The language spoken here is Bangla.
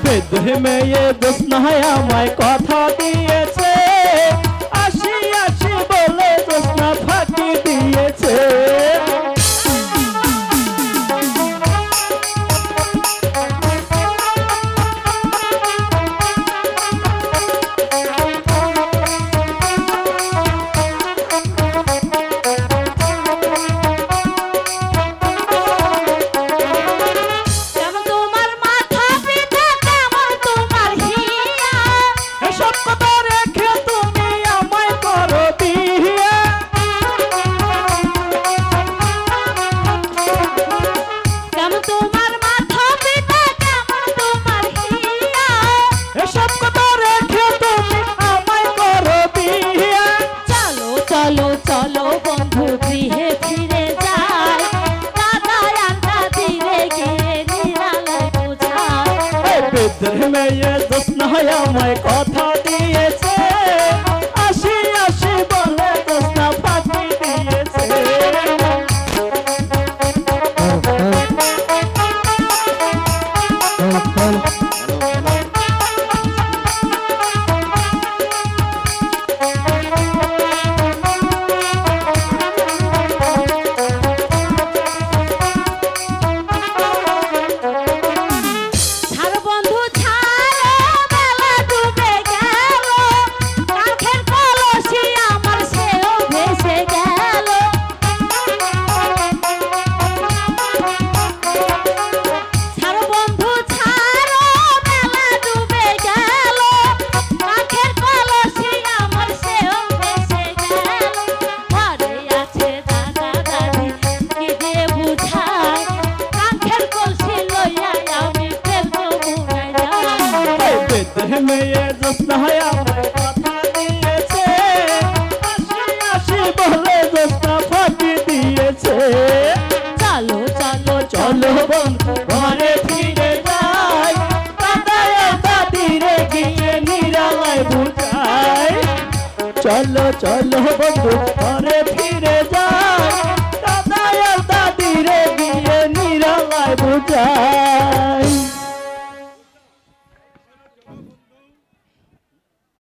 বেদের মেয়ে জোৎস্না আমায় কথা দিয়েছে, আসি আসি বলে জোৎস্না ফাঁকি দিয়েছে। বেদের মেয়ে জোৎস্না আমায় কথা দিয়েছে, আসি আসি বলে জোৎস্না ফাঁকি দিয়েছে। মেয়ে জোৎস্না আমায় কথা দিয়েছে, আসি আসি বলে জোৎস্না ফাঁকি দিয়েছে। চলো চলো চলো বন্ধু ঘরে ফিরে যাই, কাদায় দাদিরে গিয়ে নিরালায় বুঝাই। চলো চলো বন্ধু ঘরে ফিরে যাই।